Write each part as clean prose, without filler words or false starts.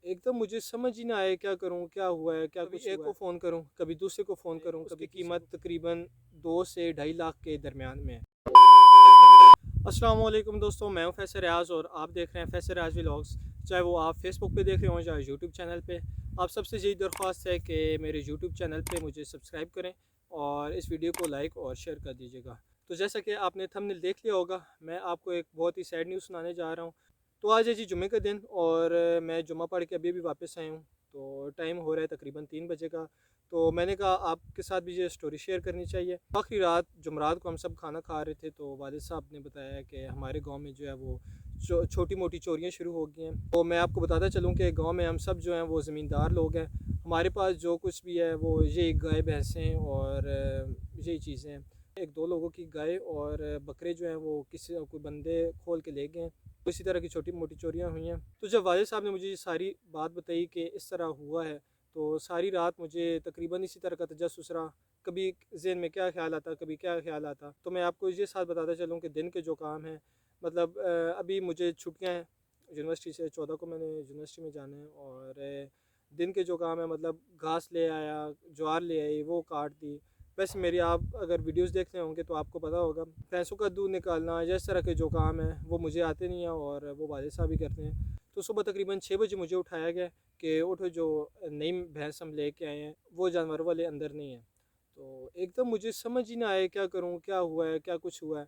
एकदम मुझे समझ ही ना आए क्या करूँ, क्या हुआ है, क्या कभी कुछ एक हुआ को है। फ़ोन करूँ, कभी दूसरे को फ़ोन है, करूँ, उसकी कभी किसी कीमत को। तकरीबन 2 से ढाई लाख के दरमियान में है। अस्सलाम वालेकुम दोस्तों, मैं हूं फैसल रियाज़ और आप देख रहे हैं फैसल रियाज़ व्लॉग्स। चाहे वो आप फेसबुक पे देख रहे हो चाहे यूट्यूब चैनल पे, आप सबसे यही दरख्वास्त है कि मेरे यूट्यूब चैनल पे मुझे सब्सक्राइब करें और इस वीडियो को लाइक और शेयर कर दीजिएगा। तो जैसा कि आपने थंबनेल देख लिया होगा, मैं आपको एक बहुत ही सैड न्यूज़ सुनाने जा रहा हूँ। तो आज है जी जुम्मे का दिन और मैं जुम्मा पढ़ के अभी अभी वापस आया हूँ। तो टाइम हो रहा है तकरीबन 3 बजे का। तो मैंने कहा आपके साथ भी ये स्टोरी शेयर करनी चाहिए। आखिरी रात जुमरात को हम सब खाना खा रहे थे, तो वालिद साहब ने बताया कि हमारे गांव में जो है वो छोटी मोटी चोरियां शुरू हो गई हैं। तो मैं आपको बताता चलूँ कि गांव में हम सब जो हैं वो ज़मींदार लोग हैं। हमारे पास जो कुछ भी है वो यही गाय भैंसें और यही चीज़ें हैं। एक दो लोगों की गाय और बकरे जो हैं वो किसी कोई बंदे खोल के ले गए हैं। तो इसी तरह की छोटी मोटी चोरियां हुई हैं। तो जब वालिद साहब ने मुझे ये सारी बात बताई कि इस तरह हुआ है, तो सारी रात मुझे तकरीबन इसी तरह का तजस्सुस रहा। कभी ज़हन में क्या ख़्याल आता, कभी क्या ख़्याल आता। तो मैं आपको ये साथ बताता चलूँ कि दिन के जो काम हैं, मतलब अभी मुझे छुट्टियाँ हैं यूनिवर्सिटी से, 14 को मैंने यूनिवर्सिटी में जाना है। और दिन के जो काम है, मतलब घास ले आया, ज्वार ले आई, वो काट दी। वैसे मेरी आप अगर वीडियोस देखते होंगे तो आपको पता होगा, भैंसों का दूध निकालना या इस तरह के जो काम है वो मुझे आते नहीं हैं और वो वालिद साहब ही करते हैं। तो सुबह तकरीबन 6 बजे मुझे उठाया गया कि उठो, जो नई भैंस हम लेके आए हैं वो जानवर वाले अंदर नहीं है। तो एकदम मुझे समझ ही ना आए क्या करूँ, क्या हुआ है, क्या कुछ हुआ है।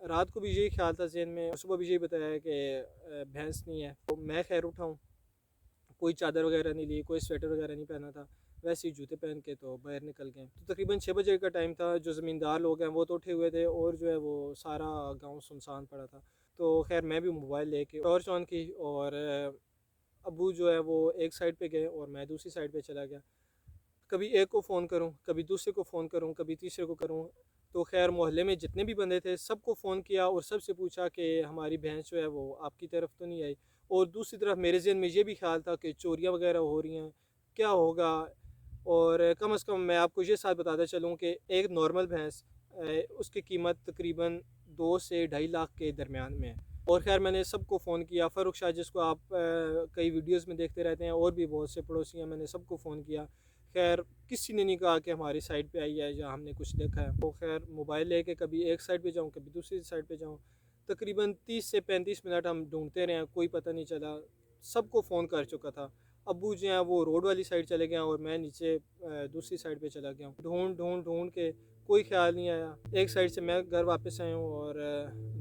रात को भी यही ख्याल था ज़हन में, सुबह भी यही बताया है कि भैंस नहीं है। तो मैं खैर उठाऊँ, कोई चादर वगैरह नहीं ली, कोई स्वेटर वगैरह नहीं पहना था, वैसे ही जूते पहन के तो बाहर निकल गए। तो तकरीबन 6 बजे का टाइम था। जो ज़मींदार लोग हैं वो तो उठे हुए थे और जो है वो सारा गांव सुनसान पड़ा था। तो खैर मैं भी मोबाइल लेके टॉर्च ऑन की और अबू जो है वो एक साइड पे गए और मैं दूसरी साइड पे चला गया। कभी एक को फ़ोन करूं, कभी दूसरे को फ़ोन करूं, कभी तीसरे को करूं। तो खैर मोहल्ले में जितने भी बंदे थे सबको फ़ोन किया और सबसे पूछा कि हमारी भैंस जो है वो आपकी तरफ तो नहीं आई। और दूसरी तरफ मेरे जहन में ये भी ख्याल था कि चोरियां वगैरह हो रही हैं, क्या होगा। और कम से कम मैं आपको ये साथ बताता चलूँ कि एक नॉर्मल भैंस, उसकी कीमत तकरीबन 2 से ढाई लाख के दरमियान में है। और खैर मैंने सबको फ़ोन किया, फ़ारूक शाह जिसको आप कई वीडियोस में देखते रहते हैं, और भी बहुत से पड़ोसी हैं, मैंने सबको फ़ोन किया। खैर किसी ने नहीं कहा कि हमारी साइड पे आई है या हमने कुछ देखा है। तो खैर मोबाइल लेके कभी एक साइड पे जाऊँ, कभी दूसरी साइड पे जाऊँ। तकरीबन 30 से 35 मिनट हम ढूंढते रहे, कोई पता नहीं चला। सबको फ़ोन कर चुका था। अब्बू जो हैं वो रोड वाली साइड चले गए और मैं नीचे दूसरी साइड पे चला गया हूँ। ढूंढ ढूंढ ढूंढ के कोई ख्याल नहीं आया। एक साइड से मैं घर वापस आया हूँ और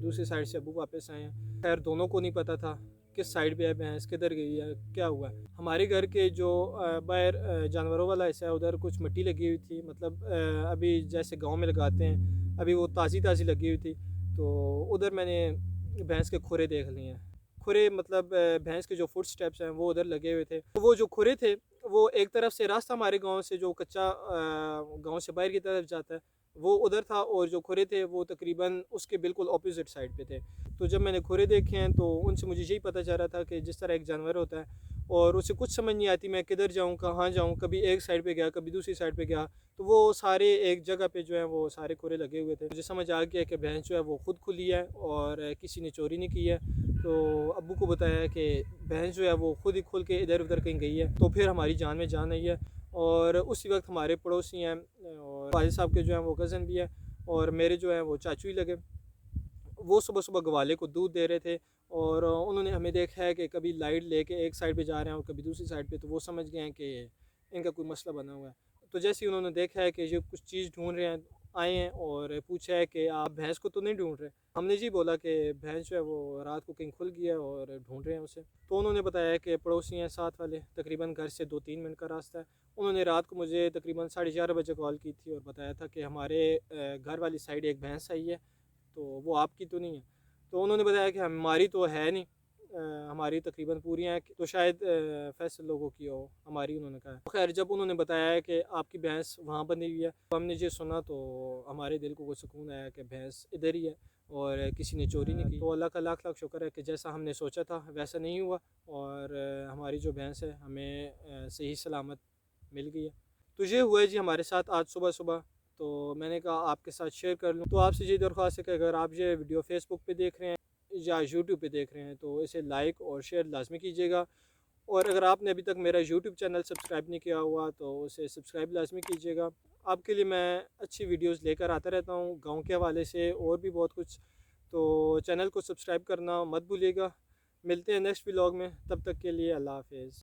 दूसरी साइड से अब्बू वापस आए हैं। खैर दोनों को नहीं पता था किस साइड पे है भैंस, किधर गई है, क्या हुआ है। हमारे घर के जो बाहर जानवरों वाला हिस्सा है उधर कुछ मिट्टी लगी हुई थी, मतलब अभी जैसे गांव में लगाते हैं, अभी वो ताज़ी ताज़ी लगी हुई थी। तो उधर मैंने भैंस के खुरे देख लिए हैं। खुरे मतलब भैंस के जो फुट स्टेप्स हैं वो उधर लगे हुए थे। तो वो जो खुरे थे वो एक तरफ से रास्ता हमारे गांव से जो कच्चा गांव से बाहर की तरफ जाता है वो उधर था, और जो खुरे थे वो तकरीबन उसके बिल्कुल अपोजिट साइड पे थे। तो जब मैंने खुरे देखे हैं तो उनसे मुझे यही पता चल रहा था कि जिस तरह एक जानवर होता है और उसे कुछ समझ नहीं आती मैं किधर जाऊँ, कहाँ जाऊँ, कभी एक साइड पे गया, कभी दूसरी साइड पे गया। तो वो सारे एक जगह पे जो है वो सारे खुरे लगे हुए थे। मुझे समझ आ गया कि भैंस जो है वो खुद खुली है और किसी ने चोरी नहीं की है। तो अब्बू को बताया कि भैंस जो है वो खुद ही खुल के इधर उधर कहीं गई है। तो फिर हमारी जान में जान आई है। और उसी वक्त हमारे पड़ोसी हैं और वालिद साहब के जो हैं वो कज़न भी है और मेरे जो हैं वो चाचू ही लगे। वो सुबह सुबह ग्वाले को दूध दे रहे थे और उन्होंने हमें देखा है कि कभी लाइट लेके एक साइड पे जा रहे हैं और कभी दूसरी साइड पे। तो वो समझ गए हैं कि इनका कोई मसला बना हुआ है। तो जैसे ही उन्होंने देखा है कि ये कुछ चीज़ ढूंढ रहे हैं, आए हैं और पूछा है कि आप भैंस को तो नहीं ढूंढ रहे। हमने जी बोला कि भैंस जो है वो रात को कहीं खुल गया और ढूंढ रहे हैं उसे। तो उन्होंने बताया कि पड़ोसी हैं साथ वाले, तकरीबन घर से 2-3 मिनट का रास्ता है। उन्होंने रात को मुझे तकरीबन 11:30 बजे कॉल की थी और बताया था कि हमारे घर वाली साइड एक भैंस आई है, तो वो आपकी तो नहीं है। तो उन्होंने बताया कि हमारी तो है नहीं, हमारी तकरीबन पूरी हैं, तो शायद फैसल लोगों की हो, हमारी उन्होंने कहा। तो खैर जब उन्होंने बताया है कि आपकी भैंस वहाँ बंधी हुई है, तो हमने ये सुना तो हमारे दिल को कुछ सुकून आया कि भैंस इधर ही है और किसी ने चोरी नहीं की। तो अल्लाह का लाख लाख शुक्र है कि जैसा हमने सोचा था वैसा नहीं हुआ और हमारी जो भैंस है हमें सही सलामत मिल गई है। तो ये हुआ है जी हमारे साथ आज सुबह सुबह। तो मैंने कहा आपके साथ शेयर कर लूँ। तो आपसे ये दरख्वास्त है कि अगर आप ये वीडियो फेसबुक पे देख रहे हैं या यूट्यूब पे देख रहे हैं तो इसे लाइक और शेयर लाजमी कीजिएगा। और अगर आपने अभी तक मेरा यूट्यूब चैनल सब्सक्राइब नहीं किया हुआ तो उसे सब्सक्राइब लाजमी कीजिएगा। आपके लिए मैं अच्छी वीडियोस लेकर आता रहता हूँ गांव के हवाले से और भी बहुत कुछ। तो चैनल को सब्सक्राइब करना मत भूलिएगा। मिलते हैं नेक्स्ट व्लॉग में, तब तक के लिए अल्लाह हाफिज़।